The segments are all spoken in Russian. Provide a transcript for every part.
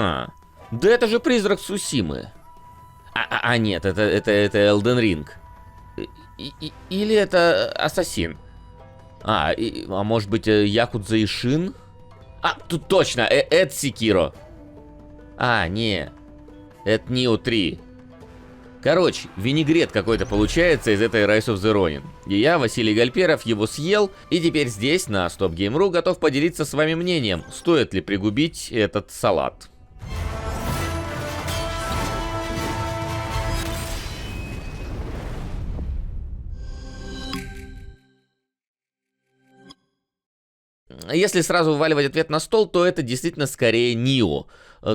Ага. Да это же призрак Цусимы. Нет, это Elden Ring. Или это Ассасин. Может быть, Якудза Ишин? Тут точно, это Секиро. Не, это Нио 3. Короче, винегрет какой-то получается из этой Rise of the Ronin. И я, Василий Гальперов, его съел, и теперь здесь, на StopGame.ru, готов поделиться с вами мнением, стоит ли пригубить этот салат. Если сразу вываливать ответ на стол, то это действительно скорее Нио.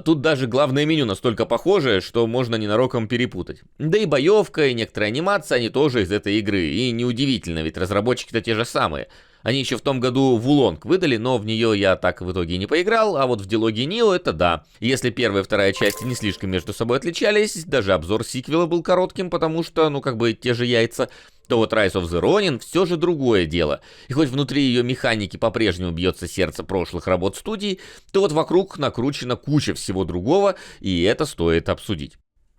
Тут даже главное меню настолько похожее, что можно ненароком перепутать. Да и боевка, и некоторая анимация, они тоже из этой игры. И неудивительно, ведь разработчики-то те же самые. Они еще в том году Вулонг выдали, но в нее я так в итоге не поиграл, а вот в дилогии Нио это да. Если первая и вторая части не слишком между собой отличались, даже обзор сиквела был коротким, потому что, те же яйца, то вот Rise of the Ronin все же другое дело. И хоть внутри ее механики по-прежнему бьется сердце прошлых работ студии, то вот вокруг накручена куча всего другого, и это стоит обсудить.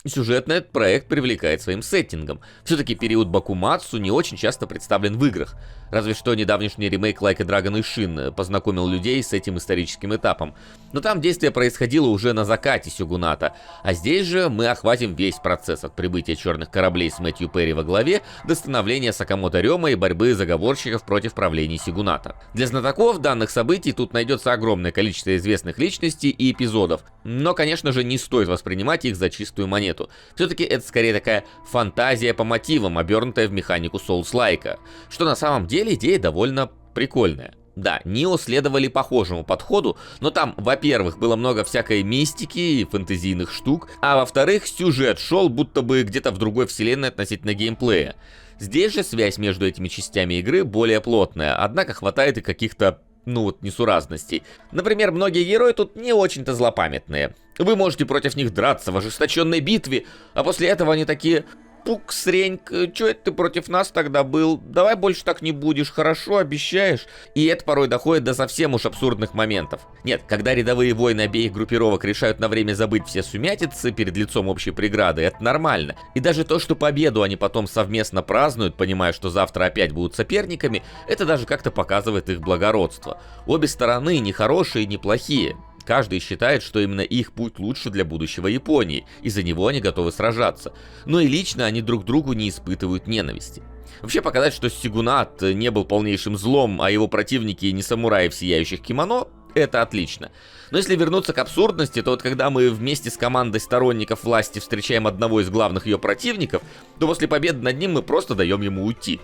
Сюжетно этот проект привлекает своим сеттингом. Все-таки период Бакумацу не очень часто представлен в играх. Разве что недавнешний ремейк Like a Dragon Ishin познакомил людей с этим историческим этапом. Но там действие происходило уже на закате Сёгуната. А здесь же мы охватим весь процесс от прибытия черных кораблей с Мэтью Перри во главе до становления Сакамото Рёма и борьбы заговорщиков против правления Сёгуната. Для знатоков данных событий тут найдется огромное количество известных личностей и эпизодов. Но, конечно же, не стоит воспринимать их за чистую монету. Все-таки это скорее такая фантазия по мотивам, обернутая в механику Souls-like, что на самом деле идея довольно прикольная. Да, Нио следовали похожему подходу, но там, во-первых, было много всякой мистики и фэнтезийных штук, а во-вторых, сюжет шел будто бы где-то в другой вселенной относительно геймплея. Здесь же связь между этими частями игры более плотная, однако хватает и каких-то несуразностей. Например, многие герои тут не очень-то злопамятные. Вы можете против них драться в ожесточенной битве, а после этого они такие: «Пук, среньк, чё это ты против нас тогда был? Давай больше так не будешь, хорошо, обещаешь?» И это порой доходит до совсем уж абсурдных моментов. Нет, когда рядовые воины обеих группировок решают на время забыть все сумятицы перед лицом общей преграды, это нормально. И даже то, что победу они потом совместно празднуют, понимая, что завтра опять будут соперниками, это даже как-то показывает их благородство. Обе стороны не хорошие, не плохие. Каждый считает, что именно их путь лучше для будущего Японии, и за него они готовы сражаться. Но и лично они друг другу не испытывают ненависти. Вообще показать, что Сёгунат не был полнейшим злом, а его противники не самураи в сияющих кимоно, это отлично. Но если вернуться к абсурдности, то вот когда мы вместе с командой сторонников власти встречаем одного из главных ее противников, то после победы над ним мы просто даем ему уйти.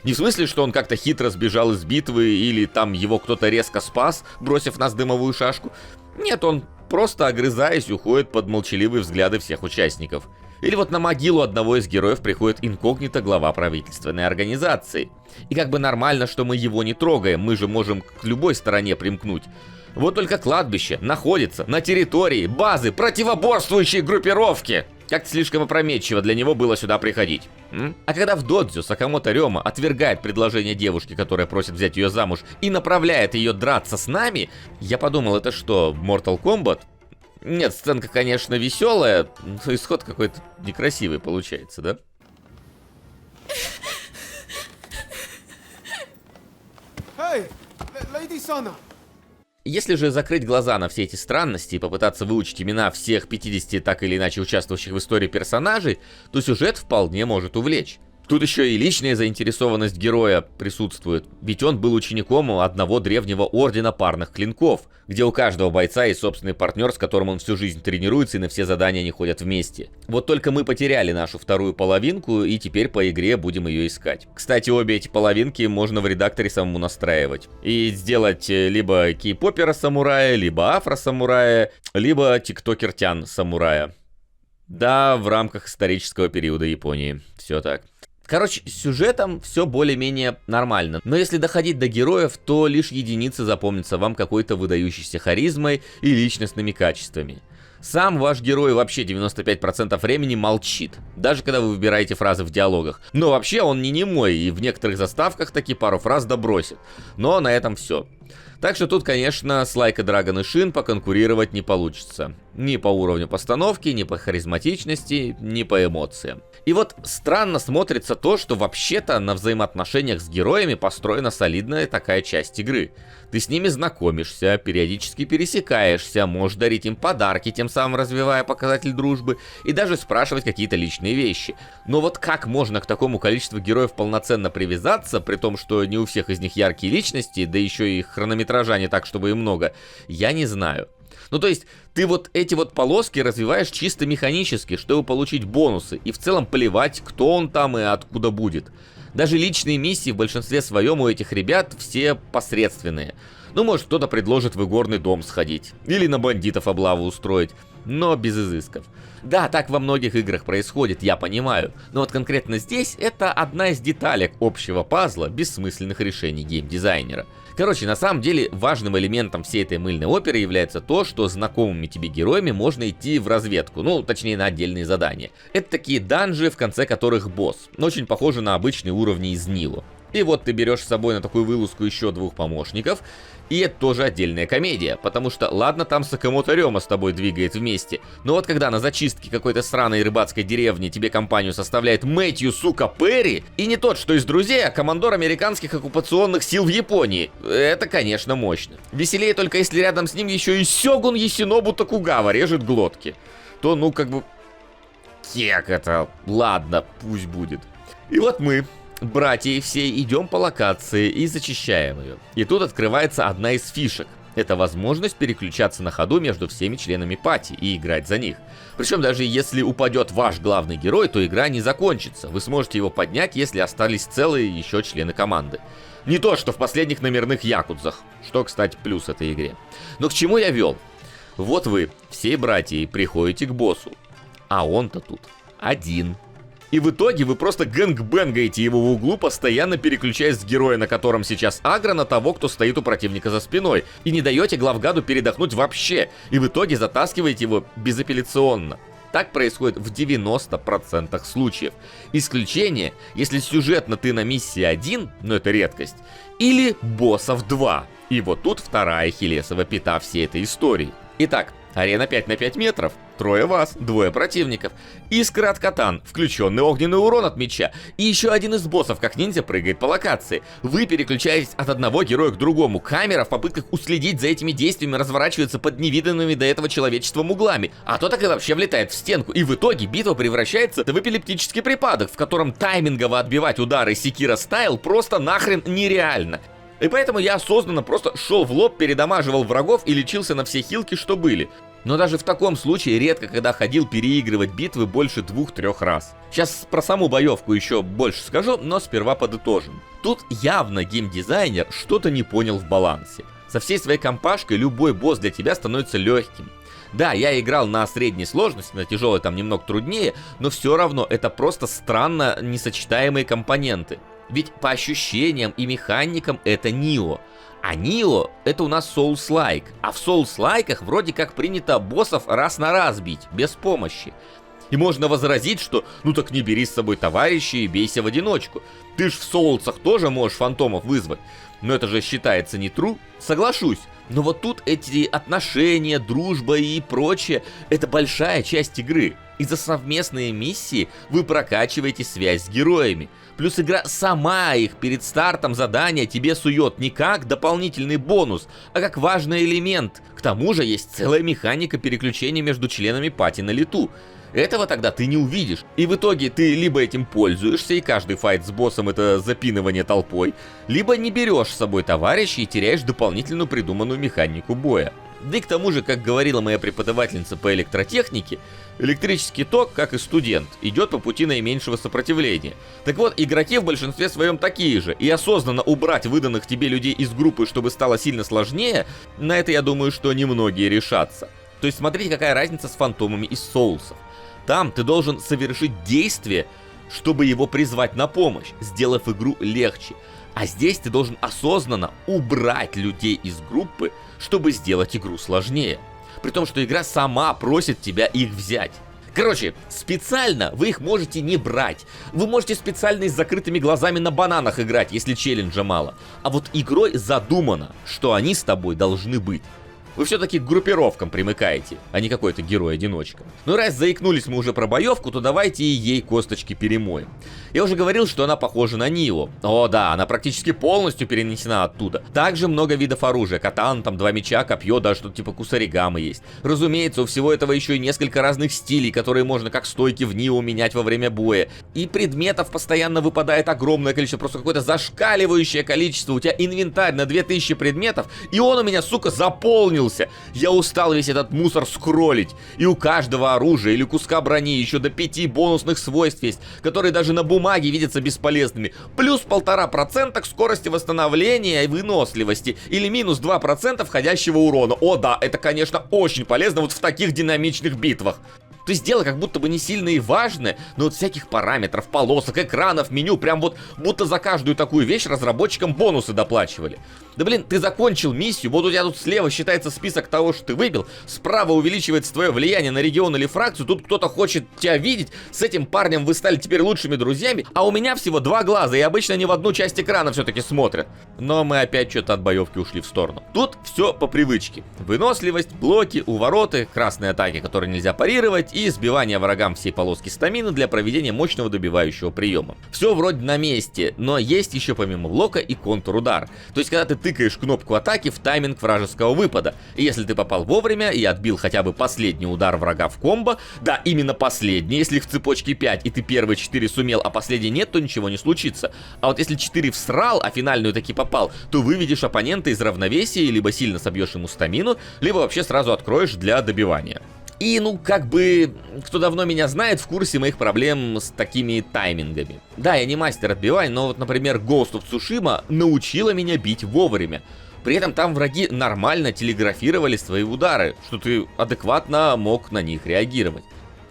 Не в смысле, что он как-то хитро сбежал из битвы, или там его кто-то резко спас, бросив нас дымовую шашку. Нет, он просто, огрызаясь, уходит под молчаливые взгляды всех участников. Или вот на могилу одного из героев приходит инкогнито глава правительственной организации. И как бы нормально, что мы его не трогаем, мы же можем к любой стороне примкнуть. Вот только кладбище находится на территории базы противоборствующей группировки. Как-то слишком опрометчиво для него было сюда приходить. А когда в додзё Сакамото Рёма отвергает предложение девушки, которая просит взять ее замуж, и направляет ее драться с нами, я подумал, это что, Mortal Kombat? Нет, сценка, конечно, веселая, но исход какой-то некрасивый получается, да? Hey, Lady Sana. Если же закрыть глаза на все эти странности и попытаться выучить имена всех 50 так или иначе участвующих в истории персонажей, то сюжет вполне может увлечь. Тут еще и личная заинтересованность героя присутствует, ведь он был учеником одного древнего ордена парных клинков, где у каждого бойца есть собственный партнер, с которым он всю жизнь тренируется и на все задания они ходят вместе. Вот только мы потеряли нашу вторую половинку и теперь по игре будем ее искать. Кстати, обе эти половинки можно в редакторе самому настраивать и сделать либо кей-попера-самурая, либо афро-самурая, либо тиктокер-тян-самурая. Да, в рамках исторического периода Японии. Все так. Короче, с сюжетом все более-менее нормально, но если доходить до героев, то лишь единицы запомнятся вам какой-то выдающейся харизмой и личностными качествами. Сам ваш герой вообще 95% времени молчит, даже когда вы выбираете фразы в диалогах. Но вообще он не немой и в некоторых заставках таки пару фраз добросит. Но на этом все. Так что тут, конечно, с Like a Dragon и Shin поконкурировать не получится. Ни по уровню постановки, ни по харизматичности, ни по эмоциям. И вот странно смотрится то, что вообще-то на взаимоотношениях с героями построена солидная такая часть игры. Ты с ними знакомишься, периодически пересекаешься, можешь дарить им подарки, тем самым развивая показатель дружбы, и даже спрашивать какие-то личные вещи. Но вот как можно к такому количеству героев полноценно привязаться, при том, что не у всех из них яркие личности, да еще и хронометража не так, чтобы и много, я не знаю. Ну то есть, ты вот эти вот полоски развиваешь чисто механически, чтобы получить бонусы, и в целом плевать, кто он там и откуда будет. Даже личные миссии в большинстве своем у этих ребят все посредственные. Ну может кто-то предложит в игорный дом сходить, или на бандитов облаву устроить, но без изысков. Да, так во многих играх происходит, я понимаю, но вот конкретно здесь это одна из деталек общего пазла бессмысленных решений геймдизайнера. Короче, на самом деле важным элементом всей этой мыльной оперы является то, что знакомыми тебе героями можно идти в разведку, ну точнее на отдельные задания. Это такие данжи, в конце которых босс, очень похожи на обычные уровни из Nioh. И вот ты берешь с собой на такую вылазку еще 2 помощников, и это тоже отдельная комедия, потому что ладно там Сакамото Рёма с тобой двигает вместе, но вот когда на зачистке какой-то сраной рыбацкой деревни тебе компанию составляет Мэтью, сука, Перри, и не тот, что из друзей, а командор американских оккупационных сил в Японии, это, конечно, мощно. Веселее только если рядом с ним еще и Сёгун Ясинобу Токугава режет глотки, то ну как бы... Кек это, ладно, пусть будет. И вот мы... братья все идем по локации и зачищаем ее. И тут открывается одна из фишек. Это возможность переключаться на ходу между всеми членами пати и играть за них. Причем даже если упадет ваш главный герой, то игра не закончится. Вы сможете его поднять, если остались целые еще члены команды. Не то, что в последних номерных якудзах. Что, кстати, плюс этой игре. Но к чему я вел? Вот вы, все братья, приходите к боссу. А он-то тут один. И в итоге вы просто гэнгбэнгаете его в углу, постоянно переключаясь с героя, на котором сейчас агро, на того, кто стоит у противника за спиной. И не даете главгаду передохнуть вообще. И в итоге затаскиваете его безапелляционно. Так происходит в 90% случаев. Исключение, если сюжетно ты на миссии 1, но это редкость, или боссов 2. И вот тут вторая ахиллесова пята всей этой истории. Итак, арена 5 на 5 метров, 3 вас, 2 противников, искра от катан, включенный огненный урон от меча, и еще один из боссов, как ниндзя, прыгает по локации. Вы переключаетесь от одного героя к другому, камера в попытках уследить за этими действиями разворачивается под невиданными до этого человечеством углами, а то так и вообще влетает в стенку, и в итоге битва превращается в эпилептический припадок, в котором таймингово отбивать удары Секира стайл просто нахрен нереально. И поэтому я осознанно просто шел в лоб, передамаживал врагов и лечился на все хилки, что были. Но даже в таком случае редко когда ходил переигрывать битвы больше 2-3 раз. Сейчас про саму боевку еще больше скажу, но сперва подытожим. Тут явно геймдизайнер что-то не понял в балансе. Со всей своей компашкой любой босс для тебя становится легким. Да, я играл на средней сложности, на тяжелой там немного труднее, но все равно это просто странно несочетаемые компоненты. Ведь по ощущениям и механикам это Nioh. А Nioh это у нас Souls-like. А в Souls-лайках вроде как принято боссов раз на раз бить, без помощи. И можно возразить, что ну так не бери с собой товарищей и бейся в одиночку. Ты ж в Соулсах тоже можешь фантомов вызвать. Но это же считается не true. Соглашусь. Но вот тут эти отношения, дружба и прочее, это большая часть игры. И за совместные миссии вы прокачиваете связь с героями. Плюс игра сама их перед стартом задания тебе сует не как дополнительный бонус, а как важный элемент. К тому же есть целая механика переключения между членами пати на лету. Этого тогда ты не увидишь. И в итоге ты либо этим пользуешься, и каждый файт с боссом это запинывание толпой, либо не берешь с собой товарища и теряешь дополнительную придуманную механику боя. Да и к тому же, как говорила моя преподавательница по электротехнике, электрический ток, как и студент, идет по пути наименьшего сопротивления. Так вот, игроки в большинстве своем такие же, и осознанно убрать выданных тебе людей из группы, чтобы стало сильно сложнее, на это я думаю, что немногие решатся. То есть смотрите, какая разница с фантомами из Соулсов. Там ты должен совершить действие, чтобы его призвать на помощь, сделав игру легче. А здесь ты должен осознанно убрать людей из группы, чтобы сделать игру сложнее. При том, что игра сама просит тебя их взять. Короче, специально вы их можете не брать. Вы можете специально и с закрытыми глазами на бананах играть, если челленджа мало. А вот игрой задумано, что они с тобой должны быть. Вы все-таки к группировкам примыкаете, а не какой-то герой-одиночка. Ну раз заикнулись мы уже про боевку, то давайте и ей косточки перемоем. Я уже говорил, что она похожа на Нио. О да, она практически полностью перенесена оттуда. Также много видов оружия. Катан, там 2 меча, копье, даже что-то типа кусаригамы есть. Разумеется, у всего этого еще и несколько разных стилей, которые можно как стойки в Нио менять во время боя. И предметов постоянно выпадает огромное количество, просто какое-то зашкаливающее количество. У тебя инвентарь на 2000 предметов, и он у меня, сука, заполнился. Я устал весь этот мусор скроллить. И у каждого оружия или куска брони еще до 5 бонусных свойств есть, которые даже на бумаге видятся бесполезными. Плюс 1,5% к скорости восстановления и выносливости. Или минус 2% входящего урона. О да, это, конечно, очень полезно вот в таких динамичных битвах. То есть дело как будто бы не сильно и важное, но вот всяких параметров, полосок, экранов, меню, прям вот будто за каждую такую вещь разработчикам бонусы доплачивали. Да блин, ты закончил миссию, вот у тебя тут слева считается список того, что ты выбил, справа увеличивается твое влияние на регион или фракцию, тут кто-то хочет тебя видеть, с этим парнем вы стали теперь лучшими друзьями, а у меня всего 2 глаза, и обычно они в одну часть экрана все-таки смотрят. Но мы опять что-то от боевки ушли в сторону. Тут все по привычке. Выносливость, блоки, увороты, красные атаки, которые нельзя парировать, и сбивание врагам всей полоски стамины для проведения мощного добивающего приема. Все вроде на месте, но есть еще помимо блока и контрудар. То есть когда ты тыкаешь кнопку атаки в тайминг вражеского выпада. И если ты попал вовремя и отбил хотя бы последний удар врага в комбо, да, именно последний, если их в цепочке 5 и ты первые 4 сумел, а последний нет, то ничего не случится. А вот если 4 всрал, а финальную таки попал, то выведешь оппонента из равновесия и либо сильно собьешь ему стамину, либо вообще сразу откроешь для добивания. И, ну, как бы, кто давно меня знает, в курсе моих проблем с такими таймингами. Да, я не мастер отбивания, но вот, например, Ghost of Tsushima научила меня бить вовремя. При этом там враги нормально телеграфировали свои удары, что ты адекватно мог на них реагировать.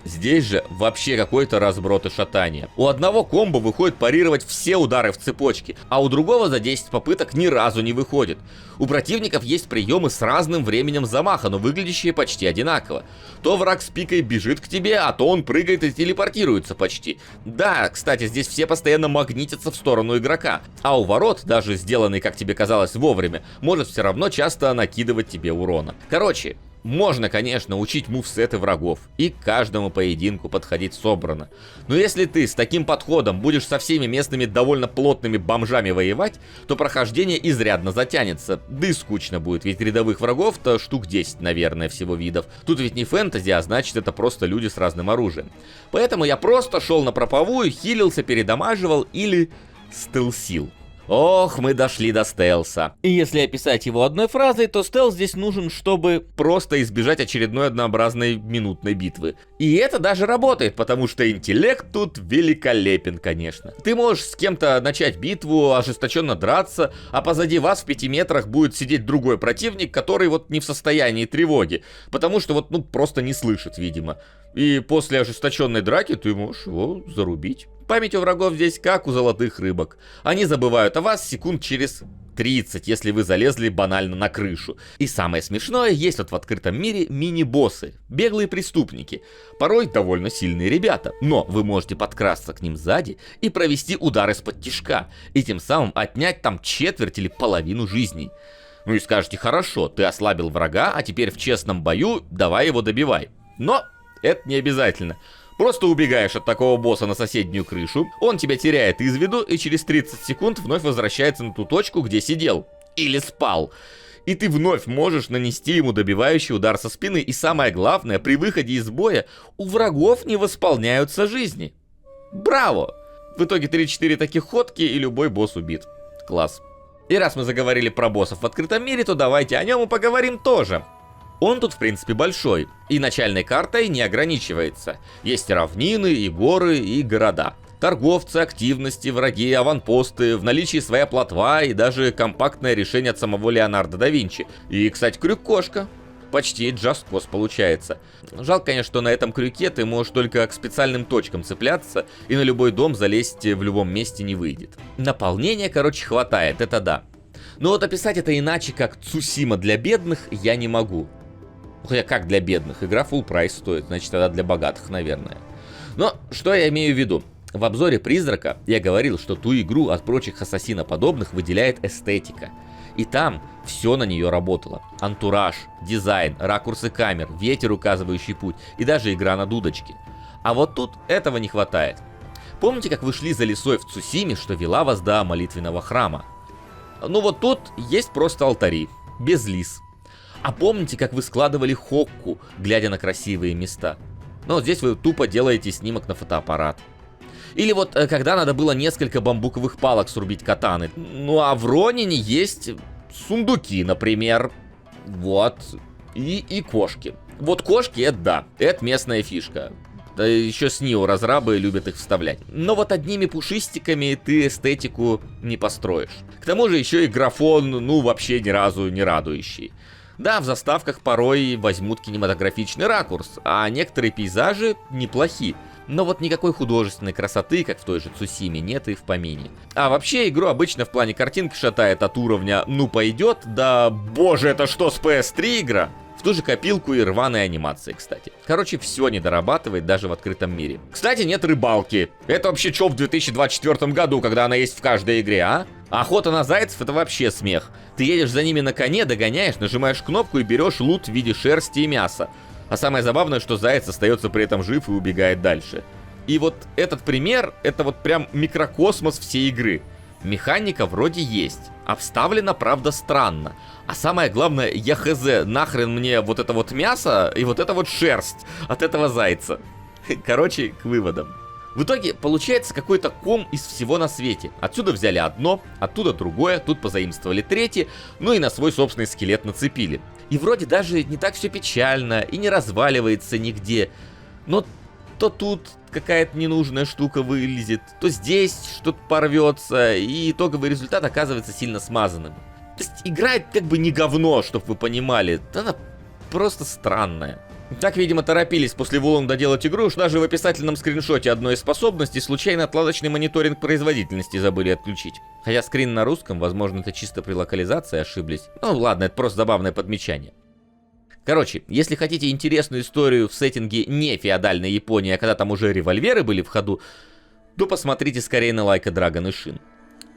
Здесь же вообще какой-то разброд и шатание. У одного комбо выходит парировать все удары в цепочке, а у другого за 10 попыток ни разу не выходит. У противников есть приемы с разным временем замаха, но выглядящие почти одинаково. То враг с пикой бежит к тебе, а то он прыгает и телепортируется почти. Да, кстати, здесь все постоянно магнитятся в сторону игрока, а у ворот, даже сделанный, как тебе казалось, вовремя, может все равно часто накидывать тебе урона. Короче, можно, конечно, учить мувсеты врагов и к каждому поединку подходить собрано. Но если ты с таким подходом будешь со всеми местными довольно плотными бомжами воевать, то прохождение изрядно затянется. Да и скучно будет, ведь рядовых врагов-то штук 10, наверное, всего видов. Тут ведь не фэнтези, а значит это просто люди с разным оружием. Поэтому я просто шел на проповую, хилился, передамаживал или стелсил. Ох, мы дошли до стелса. И если описать его одной фразой, то стелс здесь нужен, чтобы просто избежать очередной однообразной минутной битвы. И это даже работает, потому что интеллект тут великолепен, конечно. Ты можешь с кем-то начать битву, ожесточенно драться, а позади вас в 5 метрах будет сидеть другой противник, который вот не в состоянии тревоги, потому что вот, ну, просто не слышит, видимо. И после ожесточенной драки ты можешь его зарубить. Память у врагов здесь как у золотых рыбок. Они забывают о вас секунд через 30, если вы залезли банально на крышу. И самое смешное, есть вот в открытом мире мини-боссы, беглые преступники. Порой довольно сильные ребята, но вы можете подкрасться к ним сзади и провести удар из-под тишка, и тем самым отнять там четверть или половину жизней. Ну и скажете, хорошо, ты ослабил врага, а теперь в честном бою давай его добивай. Но это не обязательно. Просто убегаешь от такого босса на соседнюю крышу, он тебя теряет из виду и через 30 секунд вновь возвращается на ту точку, где сидел. Или спал. И ты вновь можешь нанести ему добивающий удар со спины, и самое главное, при выходе из боя у врагов не восполняются жизни. Браво! В итоге 3-4 таких ходки и любой босс убит. Класс. И раз мы заговорили про боссов в открытом мире, то давайте о нем и поговорим тоже. Он тут, в принципе, большой, и начальной картой не ограничивается. Есть и равнины, и горы, и города. Торговцы, активности, враги, аванпосты, в наличии своя плотва и даже компактное решение от самого Леонардо да Винчи. И, кстати, крюк-кошка. Почти Just Cause получается. Жалко, конечно, что на этом крюке ты можешь только к специальным точкам цепляться, и на любой дом залезть в любом месте не выйдет. Наполнения, короче, хватает, это да. Но вот описать это иначе, как Цусима для бедных, я не могу. Хотя как для бедных? Игра full прайс стоит, значит тогда для богатых, наверное. Но что я имею в виду? В обзоре Призрака я говорил, что ту игру от прочих ассасиноподобных выделяет эстетика. И там все на нее работало. Антураж, дизайн, ракурсы камер, ветер, указывающий путь и даже игра на дудочке. А вот тут этого не хватает. Помните, как вы шли за лесой в Цусиме, что вела вас до молитвенного храма? Ну вот тут есть просто алтари, без лис. А помните, как вы складывали хокку, глядя на красивые места? Но вот здесь вы тупо делаете снимок на фотоаппарат. Или вот когда надо было несколько бамбуковых палок срубить катаны. Ну а в Ронине есть сундуки, например. Вот. И кошки. Вот кошки, это да, это местная фишка. Да еще с Нио разрабы любят их вставлять. Но вот одними пушистиками ты эстетику не построишь. К тому же еще и графон, ну вообще ни разу не радующий. Да, в заставках порой возьмут кинематографичный ракурс, а некоторые пейзажи неплохи. Но вот никакой художественной красоты, как в той же Цусиме, нет и в помине. А вообще игру обычно в плане картинки шатает от уровня «ну пойдет», да боже, это что, с PS3 игра? В ту же копилку и рваные анимации, кстати. Короче, все не дорабатывает даже в открытом мире. Кстати, нет рыбалки. Это вообще чё в 2024 году, когда она есть в каждой игре, а? Охота на зайцев — это вообще смех. Ты едешь за ними на коне, догоняешь, нажимаешь кнопку и берешь лут в виде шерсти и мяса. А самое забавное, что заяц остается при этом жив и убегает дальше. И вот этот пример, это вот прям микрокосмос всей игры. Механика вроде есть, обставлена, правда, странно. А самое главное, я хз, нахрен мне вот это вот мясо и вот это вот шерсть от этого зайца. Короче, к выводам. В итоге получается какой-то ком из всего на свете. Отсюда взяли одно, оттуда другое, тут позаимствовали третье, ну и на свой собственный скелет нацепили. И вроде даже не так все печально и не разваливается нигде. Но то тут какая-то ненужная штука вылезет, то здесь что-то порвется, и итоговый результат оказывается сильно смазанным. То есть играет как бы не говно, чтобы вы понимали, она просто странная. Так, видимо, торопились после Вулонга доделать игру, уж даже в описательном скриншоте одной из способностей случайно отладочный мониторинг производительности забыли отключить. Хотя скрин на русском, возможно, это чисто при локализации ошиблись. Ну ладно, это просто забавное подмечание. Короче, если хотите интересную историю в сеттинге не феодальной Японии, а когда там уже револьверы были в ходу, то посмотрите скорее на Like a Dragon и Shin.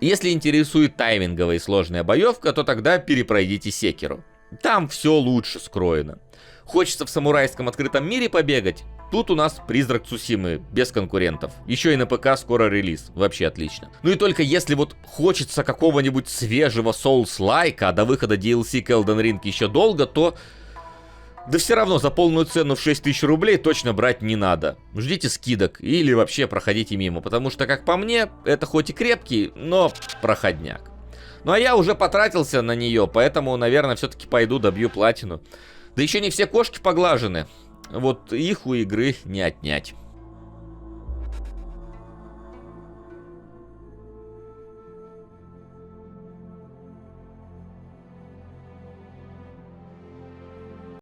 Если интересует тайминговая и сложная боевка, то тогда перепройдите Sekiro. Там все лучше скроено. Хочется в самурайском открытом мире побегать? Тут у нас Призрак Цусимы, без конкурентов. Еще и на ПК скоро релиз, вообще отлично. Ну и только если вот хочется какого-нибудь свежего Souls-like, а до выхода DLC к Elden Ring еще долго, то... Да все равно за полную цену в 6000 рублей точно брать не надо. Ждите скидок или вообще проходите мимо, потому что, как по мне, это хоть и крепкий, но проходняк. Ну а я уже потратился на нее, поэтому, наверное, все-таки пойду добью платину. Да еще не все кошки поглажены. Вот их у игры не отнять.